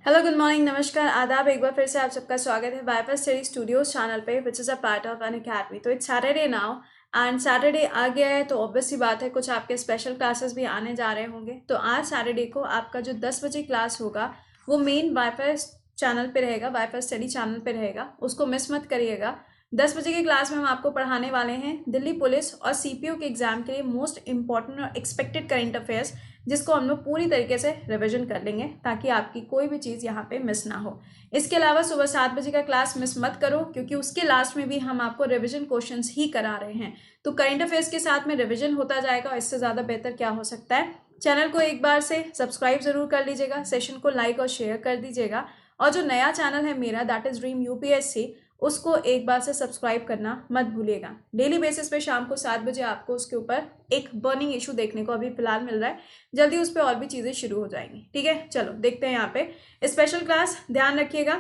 Hello, good morning, नमस्कार, आदाब। एक बार फिर से आप सबका स्वागत है वाईफाई स्टडी स्टूडियोज चैनल पे, which is a part of Unacademy. तो it's Saturday now and Saturday आ गया है, तो ऑब्वियस सी बात है कुछ आपके स्पेशल क्लासेस भी आने जा रहे होंगे। तो आज सैटरडे को आपका जो 10 बजे क्लास होगा वो मेन वाईफाई चैनल पे रहेगा, वाईफाई स्टडी चैनल पे रहेगा, उसको मिस मत करिएगा। 10 बजे की क्लास में हम आपको पढ़ाने वाले हैं दिल्ली पुलिस और सीपीओ के एग्जाम के लिए मोस्ट इंपॉर्टेंट और एक्सपेक्टेड करेंट अफेयर्स, जिसको हम लोग पूरी तरीके से रिवीजन कर लेंगे ताकि आपकी कोई भी चीज़ यहाँ पे मिस ना हो। इसके अलावा सुबह 7 बजे का क्लास मिस मत करो, क्योंकि उसके लास्ट में भी हम आपको रिवीजन क्वेश्चंस ही करा रहे हैं। तो करेंट अफेयर्स के साथ में रिवीजन होता जाएगा, और इससे ज़्यादा बेहतर क्या हो सकता है। चैनल को एक बार से सब्सक्राइब जरूर कर लीजिएगा, सेशन को लाइक और शेयर कर दीजिएगा, और जो नया चैनल है मेरा, दैट इज ड्रीम यूपीएससी, उसको एक बार से सब्सक्राइब करना मत भूलिएगा। डेली बेसिस पे शाम को 7 बजे आपको उसके ऊपर एक बर्निंग इशू देखने को अभी फिलहाल मिल रहा है, जल्दी उस पर और भी चीज़ें शुरू हो जाएंगी। ठीक है, चलो देखते हैं यहाँ पे स्पेशल क्लास। ध्यान रखिएगा,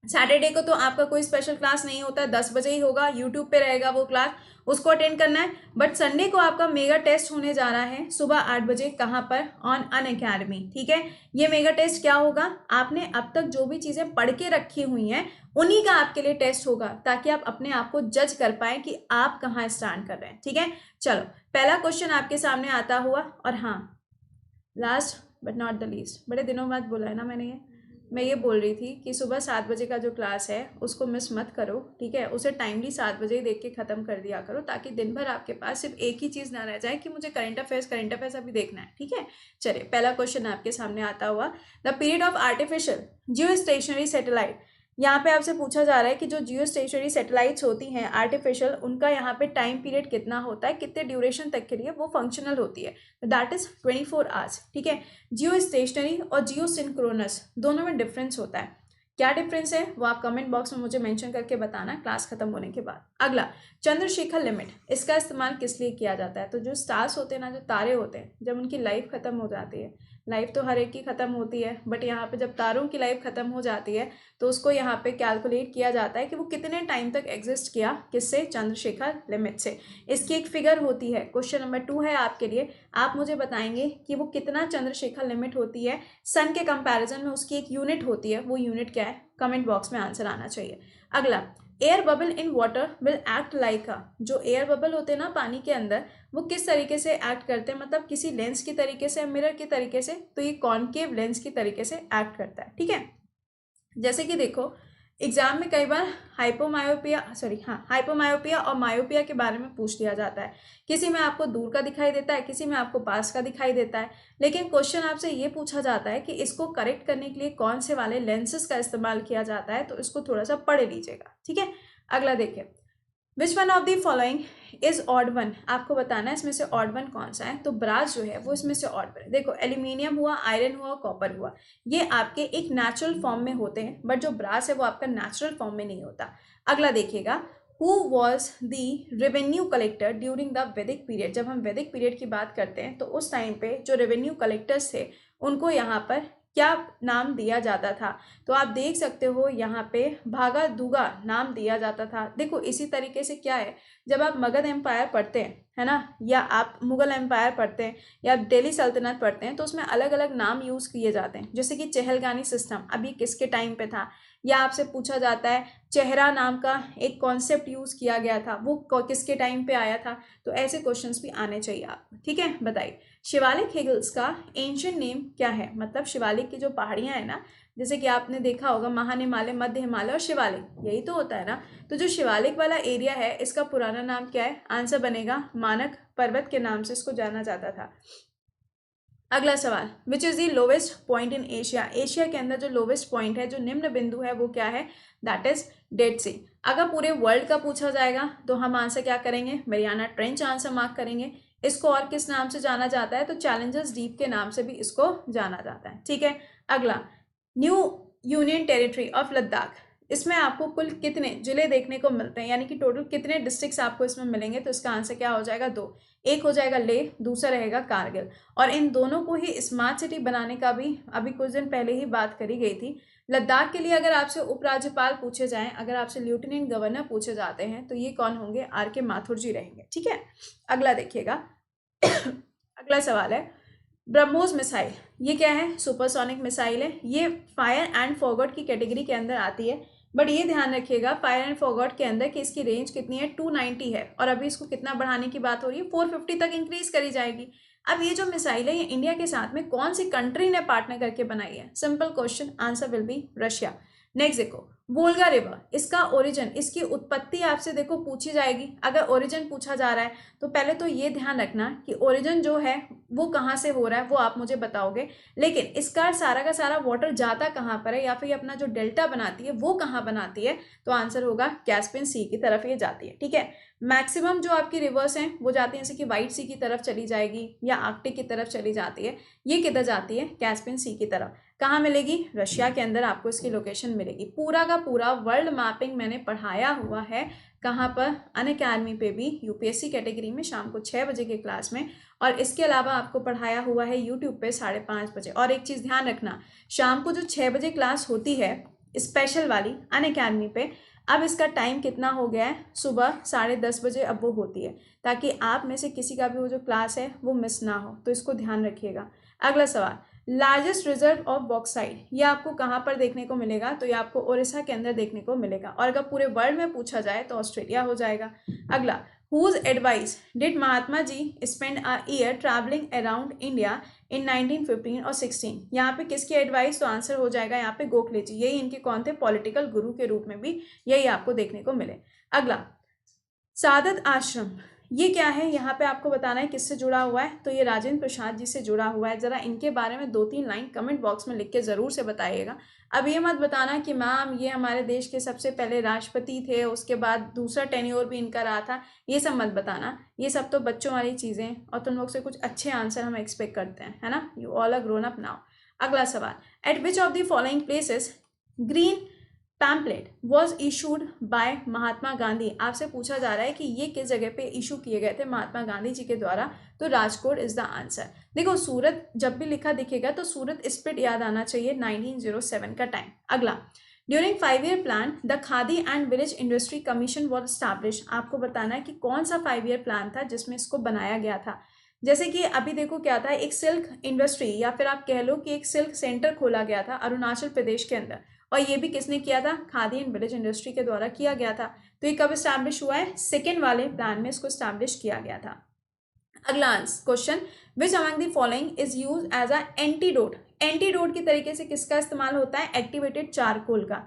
सैटरडे को तो आपका कोई स्पेशल क्लास नहीं होता है, 10 बजे ही होगा, यूट्यूब पे रहेगा वो क्लास, उसको अटेंड करना है। बट संडे को आपका मेगा टेस्ट होने जा रहा है सुबह 8 बजे, कहाँ पर, ऑन अन अकेडमी। ठीक है, ये मेगा टेस्ट क्या होगा, आपने अब तक जो भी चीज़ें पढ़ के रखी हुई हैं उन्हीं का आपके लिए टेस्ट होगा, ताकि आप अपने आप को जज कर पाए कि आप कहाँ स्टैंड कर रहे हैं। ठीक है, चलो पहला क्वेश्चन आपके सामने आता हुआ, और हाँ, last but not the least, बड़े दिनों बाद बोला है ना मैंने ये, मैं ये बोल रही थी कि सुबह 7 बजे का जो क्लास है उसको मिस मत करो। ठीक है, उसे टाइमली 7 बजे ही देख के ख़त्म कर दिया करो, ताकि दिन भर आपके पास सिर्फ एक ही चीज़ ना रह जाए कि मुझे करंट अफेयर्स अभी देखना है। ठीक है, चलिए पहला क्वेश्चन आपके सामने आता हुआ, the period of artificial Jio stationery satellite. यहाँ पे आपसे पूछा जा रहा है कि जो जियो स्टेशनरी सैटेलाइट्स होती हैं आर्टिफिशियल, उनका यहाँ पे टाइम पीरियड कितना होता है, कितने ड्यूरेशन तक के लिए वो फंक्शनल होती है। That is 24 hours. ठीक है, जियो स्टेशनरी और जियो सिंक्रोनस दोनों में डिफरेंस होता है। क्या डिफरेंस है वो आप कमेंट बॉक्स में मुझे मेंशन करके बताना क्लास खत्म होने के बाद। अगला, चंद्रशेखर लिमिट, इसका इस्तेमाल किस लिए किया जाता है। तो जो स्टार्स होते हैं ना, जो तारे होते हैं, जब उनकी लाइफ खत्म हो जाती है, लाइफ तो हर एक की खत्म होती है, बट यहाँ पे जब तारों की लाइफ खत्म हो जाती है तो उसको यहाँ पे कैलकुलेट किया जाता है कि वो कितने टाइम तक एग्जिस्ट किया, किससे, चंद्रशेखर लिमिट से। इसकी एक फिगर होती है। क्वेश्चन नंबर 2 है आपके लिए, आप मुझे बताएंगे कि वो कितना चंद्रशेखर लिमिट होती है सन के कंपैरिजन में, उसकी एक यूनिट होती है, वो यूनिट क्या है, कमेंट बॉक्स में आंसर आना चाहिए। अगला, air bubble in water will act like अ, जो एयर बबल होते हैं ना पानी के अंदर, वो किस तरीके से एक्ट करते हैं, मतलब किसी लेंस की तरीके से, मिरर की तरीके से, तो ये कॉनकेव लेंस की तरीके से एक्ट करता है। ठीक है, जैसे कि देखो एग्जाम में कई बार हाइपोमायोपिया और मायोपिया के बारे में पूछ लिया जाता है। किसी में आपको दूर का दिखाई देता है, किसी में आपको पास का दिखाई देता है, लेकिन क्वेश्चन आपसे ये पूछा जाता है कि इसको करेक्ट करने के लिए कौन से वाले लेंसेज का इस्तेमाल किया जाता है, तो इसको थोड़ा सा पढ़ लीजिएगा। ठीक है, अगला देखिए, which one of the following is odd one, आपको बताना है इसमें से ऑड वन कौन सा है। तो ब्रास जो है वो इसमें से ऑड वन है। देखो, एल्यूमिनियम हुआ, आयरन हुआ, कॉपर हुआ, ये आपके एक नेचुरल फॉर्म में होते हैं, बट जो ब्रास है वो आपका नेचुरल फॉर्म में नहीं होता। अगला देखिएगा, who was the revenue collector during the वैदिक पीरियड। जब हम वैदिक पीरियड की बात करते हैं तो उस टाइम पे जो रेवेन्यू कलेक्टर्स थे उनको यहाँ पर क्या नाम दिया जाता था। तो आप देख सकते हो यहाँ पे भागा दूगा नाम दिया जाता था। देखो इसी तरीके से क्या है, जब आप मगध एम्पायर पढ़ते हैं, है ना, या आप मुगल एम्पायर पढ़ते हैं, या आप दिल्ली सल्तनत पढ़ते हैं, तो उसमें अलग अलग नाम यूज़ किए जाते हैं। जैसे कि चहलगानी सिस्टम अभी किसके टाइम पे था, या आपसे पूछा जाता है चेहरा नाम का एक कॉन्सेप्ट यूज़ किया गया था, वो किसके टाइम पे आया था। तो ऐसे क्वेश्चंस भी आने चाहिए आपको। ठीक है, बताइए शिवालिक हिल्स का एंशियंट नेम क्या है। मतलब शिवालिक की जो पहाड़ियाँ हैं ना, जैसे कि आपने देखा होगा महान हिमालय, मध्य हिमालय और शिवालिक, यही तो होता है ना। तो जो शिवालिक वाला एरिया है इसका पुराना नाम क्या है, आंसर बनेगा मानक पर्वत के नाम से इसको जाना जाता था। अगला सवाल, which is the lowest point in Asia. Asia के अंदर जो लोवेस्ट पॉइंट है, जो निम्न बिंदु है, वो क्या है, दैट इज डेड सी। अगर पूरे वर्ल्ड का पूछा जाएगा तो हम आंसर क्या करेंगे, मरियाना ट्रेंच आंसर मार्क करेंगे। इसको और किस नाम से जाना जाता है, तो चैलेंजर्स डीप के नाम से भी इसको जाना जाता है। ठीक है, अगला, new union territory of Ladakh, इसमें आपको कुल कितने जिले देखने को मिलते हैं, यानी कि टोटल कितने डिस्ट्रिक्ट्स आपको इसमें मिलेंगे। तो इसका आंसर क्या हो जाएगा, दो। एक हो जाएगा लेह, दूसरा रहेगा कारगिल। और इन दोनों को ही स्मार्ट सिटी बनाने का भी अभी कुछ दिन पहले ही बात करी गई थी। लद्दाख के लिए अगर आपसे उपराज्यपाल पूछे जाएं, अगर आपसे लेफ्टिनेंट गवर्नर पूछे जाते हैं, तो ये कौन होंगे, आर के माथुर जी रहेंगे। ठीक है, अगला देखिएगा अगला सवाल है, ब्रह्मोस मिसाइल, ये क्या है? सुपरसोनिक मिसाइल है। ये फायर एंड फॉरगॉट की कैटेगरी के अंदर आती है, बट ये ध्यान रखिएगा फायर एंड फॉरगॉट के अंदर कि इसकी रेंज कितनी है, 290 है, और अभी इसको कितना बढ़ाने की बात हो रही है, 450 तक इंक्रीज करी जाएगी। अब ये जो मिसाइल है ये इंडिया के साथ में कौन सी कंट्री ने पार्टनर करके बनाई है? Simple question, answer will be Russia. Next देखो, वोल्गा रिवर, इसका ओरिजिन, इसकी उत्पत्ति आपसे देखो पूछी जाएगी। अगर ओरिजिन पूछा जा रहा है तो पहले तो ये ध्यान रखना कि ओरिजिन जो है वो कहाँ से हो रहा है वो आप मुझे बताओगे, लेकिन इसका सारा का सारा वाटर जाता कहाँ पर है, या फिर अपना जो डेल्टा बनाती है वो कहाँ बनाती है, तो आंसर होगा कैस्पियन सी की तरफ ये जाती है। ठीक है, मैक्सिमम जो आपकी रिवर्स हैं वो जाती है जैसे कि व्हाइट सी की तरफ चली जाएगी या आर्कटिक की तरफ चली जाती है, ये किधर जाती है? कैस्पियन सी की तरफ। कहाँ मिलेगी? रशिया के अंदर आपको इसकी लोकेशन मिलेगी। पूरा का पूरा वर्ल्ड मैपिंग मैंने पढ़ाया हुआ है, कहाँ पर? अनअकैडमी पे भी, यूपीएससी कैटेगरी में शाम को 6 बजे के क्लास में, और इसके अलावा आपको पढ़ाया हुआ है यूट्यूब पे 5:30 बजे। और एक चीज़ ध्यान रखना, शाम को जो 6 बजे क्लास होती है स्पेशल वाली अनअकैडमी पे, अब इसका टाइम कितना हो गया है? सुबह 10:30 बजे अब वो होती है, ताकि आप में से किसी का भी वो जो क्लास है वो मिस ना हो, तो इसको ध्यान रखिएगा। अगला सवाल, लार्जेस्ट रिजर्व ऑफ बॉक्साइट, ये आपको कहाँ पर देखने को मिलेगा? तो ये आपको उड़ीसा के अंदर देखने को मिलेगा, और अगर पूरे वर्ल्ड में पूछा जाए तो ऑस्ट्रेलिया हो जाएगा। अगला, whose advice did Mahatma ji spend a year travelling around India in 1915 और 16? यहाँ पे किसकी एडवाइस? तो आंसर हो जाएगा यहाँ पे गोखले जी, यही इनके कौन थे? पॉलिटिकल गुरु के रूप में भी यही आपको देखने को मिले। अगला, सादत आश्रम, ये क्या है? यहाँ पे आपको बताना है किससे जुड़ा हुआ है, तो ये राजेंद्र प्रसाद जी से जुड़ा हुआ है। जरा इनके बारे में 2-3 लाइन कमेंट बॉक्स में लिख के जरूर से बताइएगा। अब ये मत बताना कि मैम ये हमारे देश के सबसे पहले राष्ट्रपति थे, उसके बाद दूसरा टेन्योर भी इनका रहा था, ये सब मत बताना, ये सब तो बच्चों वाली चीजें, और तुम लोग से कुछ अच्छे आंसर हम एक्सपेक्ट करते हैं, है ना? You all are grown up now. अगला सवाल, at which of the following places green pamphlet was issued by Mahatma Gandhi? आपसे पूछा जा रहा है कि ये किस जगह पे इशू किए गए थे महात्मा गांधी जी के द्वारा, तो राजकोट इज द आंसर। देखो सूरत जब भी लिखा दिखेगा तो सूरत स्प्लिट याद आना चाहिए, 1907 का टाइम। अगला, during 5-year plan the khadi and village industry commission was establish, आपको बताना है कि कौन सा 5-year प्लान था जिसमें इसको बनाया गया था। जैसे कि अभी देखो क्या था, एक सिल्क इंडस्ट्री या फिर आप कह लो कि एक सिल्क सेंटर खोला गया था अरुणाचल प्रदेश के अंदर, और ये भी किसने किया था? खादी एंड विलेज इंडस्ट्री के द्वारा किया गया था। तो ये कब स्टैब्लिश हुआ है? सेकेंड वाले प्लान में इसको स्टैब्लिश किया गया था। अगला question, which among the following is use as a antidote? Antidote की तरीके से किसका इस्तेमाल होता है? एक्टिवेटेड चारकोल का।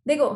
देखो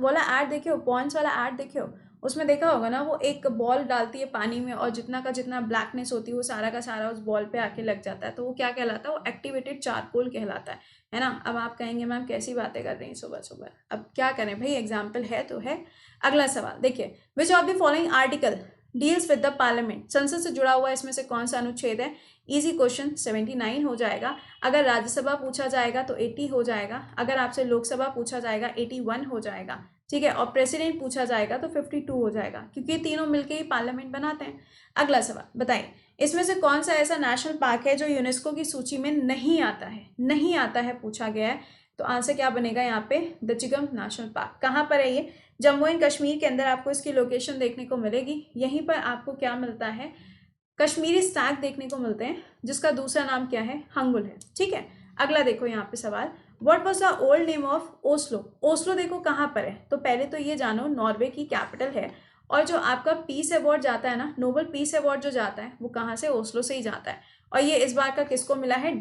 वाला ऐड देखियो, पॉइंट्स वाला ऐड देखियो, उसमें देखा होगा ना, वो एक बॉल डालती है पानी में और जितना का जितना ब्लैकनेस होती है वो सारा का सारा उस बॉल पे आके लग जाता है, तो वो क्या कहलाता है? वो एक्टिवेटेड चारकोल कहलाता है ना? अब आप कहेंगे मैम कैसी बातें कर रही हैं सुबह सुबह, अब क्या करें भाई, एग्जाम्पल है तो है। अगला सवाल देखिए, विच of the following article deals with the parliament? संसद से जुड़ा हुआ इसमें से कौन सा अनुच्छेद है? इजी क्वेश्चन, 79 हो जाएगा। अगर राज्यसभा पूछा जाएगा तो 80 हो जाएगा, अगर आपसे लोकसभा पूछा जाएगा 81 हो जाएगा, ठीक है, और प्रेसिडेंट पूछा जाएगा तो 52 हो जाएगा, क्योंकि ये तीनों मिलके ही पार्लियामेंट बनाते हैं। अगला सवाल बताइए, इसमें से कौन सा ऐसा नेशनल पार्क है जो यूनेस्को की सूची में नहीं आता है? नहीं आता है पूछा गया है, तो आंसर क्या बनेगा यहाँ पे? Dachigam national park. कहाँ पर है ये? जम्मू एंड कश्मीर के अंदर आपको इसकी लोकेशन देखने को मिलेगी। यहीं पर आपको क्या मिलता है? कश्मीरी स्टैग देखने को मिलते हैं, जिसका दूसरा नाम क्या है? हंगुल है, ठीक है। अगला देखो यहाँ पे सवाल, what was the old name of Oslo? Oslo देखो कहाँ पर है, तो पहले तो ये जानो नॉर्वे की कैपिटल है, और जो आपका पीस अवार्ड जाता है ना, नोबेल पीस अवार्ड जो जाता है वो कहाँ से? ओस्लो से ही जाता है, और ये इस बार का किसको मिला है?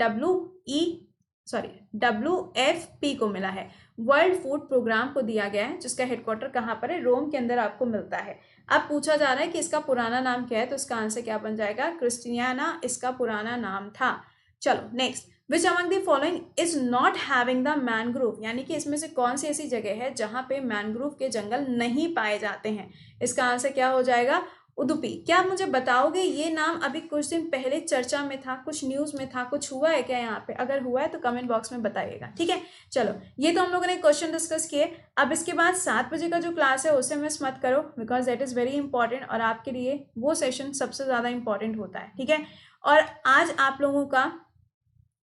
WFP को मिला है, वर्ल्ड फूड प्रोग्राम को दिया गया है, जिसका हेडक्वार्टर कहाँ पर है? रोम के अंदर आपको मिलता है। अब पूछा जा रहा है कि इसका पुराना नाम क्या है, तो इसका आंसर क्या बन जाएगा? क्रिस्टियाना इसका पुराना नाम था। चलो next, which among the following is not having the mangrove? यानी कि इसमें से कौन सी ऐसी जगह है जहां पे मैनग्रोव के जंगल नहीं पाए जाते हैं? इसका आंसर क्या हो जाएगा? उडुपी। क्या आप मुझे बताओगे ये नाम अभी कुछ दिन पहले चर्चा में था, कुछ न्यूज में था, कुछ हुआ है क्या यहाँ पे? अगर हुआ है तो कमेंट बॉक्स में बताइएगा, ठीक है। चलो ये तो हम लोगों ने क्वेश्चन डिस्कस किए। अब इसके बाद 7 बजे का जो क्लास है उसे मिस मत करो, because that is very important, और आपके लिए वो सेशन सबसे ज्यादा इंपॉर्टेंट होता है, ठीक है। और आज आप लोगों का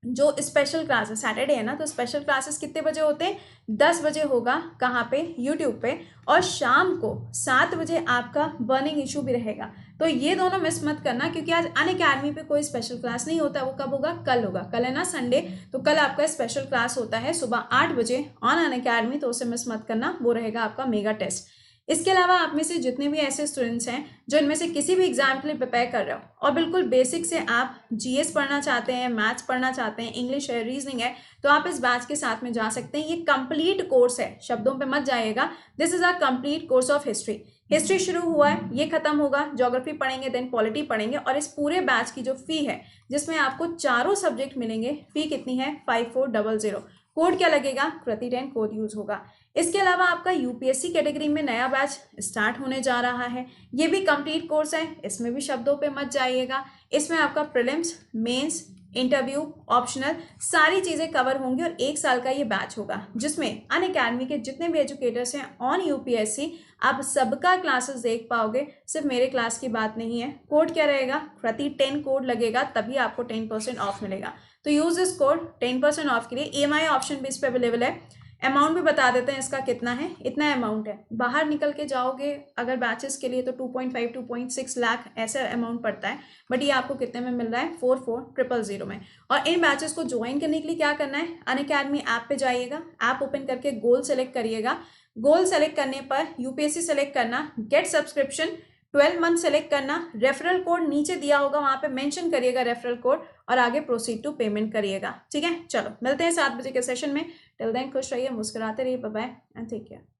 जो स्पेशल क्लास है, सैटरडे है ना, तो स्पेशल क्लासेस कितने बजे होते हैं? 10 बजे होगा। कहाँ पे? यूट्यूब पे। और शाम को 7 बजे आपका बर्निंग इशू भी रहेगा। तो ये दोनों मिस मत करना, क्योंकि आज अनअकैडमी पे कोई स्पेशल क्लास नहीं होता। वो कब होगा? कल होगा। कल है ना संडे, तो कल आपका स्पेशल क्लास होता है सुबह 8 बजे ऑन अनअकैडमी, तो उसे मिस मत करना। वो रहेगा आपका मेगा टेस्ट। इसके अलावा आप में से जितने भी ऐसे स्टूडेंट्स हैं जो इनमें से किसी भी एग्जाम के लिए प्रिपेयर कर रहे हो और बिल्कुल बेसिक से आप जीएस पढ़ना चाहते हैं, मैथ्स पढ़ना चाहते हैं, इंग्लिश है, रीजनिंग है, तो आप इस बैच के साथ में जा सकते हैं। ये कंप्लीट कोर्स है, शब्दों पे मत जाइएगा। This is a complete course of history. History शुरू हुआ है, ये खत्म होगा, ज्योग्राफी पढ़ेंगे, देन पॉलिटी पढ़ेंगे। और इस पूरे बैच की जो फी है, जिसमें आपको चारों सब्जेक्ट मिलेंगे, फी कितनी है? 5400। कोड क्या लगेगा? कृति 10 कोड यूज होगा। इसके अलावा आपका यूपीएससी कैटेगरी में नया बैच स्टार्ट होने जा रहा है। ये भी कंप्लीट कोर्स है, इसमें भी शब्दों पे मत जाइएगा। इसमें आपका प्रीलिम्स, मेंस, इंटरव्यू, ऑप्शनल सारी चीज़ें कवर होंगी और 1 साल का ये बैच होगा, जिसमें अनअकैडमी के जितने भी एजुकेटर्स हैं ऑन यूपीएससी, आप सबका क्लासेस देख पाओगे। सिर्फ मेरे क्लास की बात नहीं है। कोड क्या रहेगा? प्रति 10 कोड लगेगा, तभी आपको 10% ऑफ मिलेगा। तो यूज दिस कोड 10% ऑफ के लिए। ईएमआई ऑप्शन भी इस पर अवेलेबल है। अमाउंट भी बता देते हैं इसका कितना है। इतना अमाउंट है, बाहर निकल के जाओगे अगर बैचेस के लिए तो 2.5 2.6 लाख ऐसा अमाउंट पड़ता है, बट ये आपको कितने में मिल रहा है? 44,000 में। और इन बैचेस को ज्वाइन करने के लिए क्या करना है? अनअकैडमी ऐप पे जाइएगा, ऐप ओपन करके गोल सेलेक्ट करिएगा। गोल सेलेक्ट करने पर यूपीएससी सेलेक्ट करना, गेट सब्सक्रिप्शन 12 मंथ सेलेक्ट करना, रेफरल कोड नीचे दिया होगा, वहां पे मेंशन करिएगा रेफरल कोड, और आगे प्रोसीड टू पेमेंट करिएगा। ठीक है, चलो मिलते हैं 7 बजे के सेशन में। टिल देन खुश रहिए, मुस्कुराते रहिए, bye bye and take care.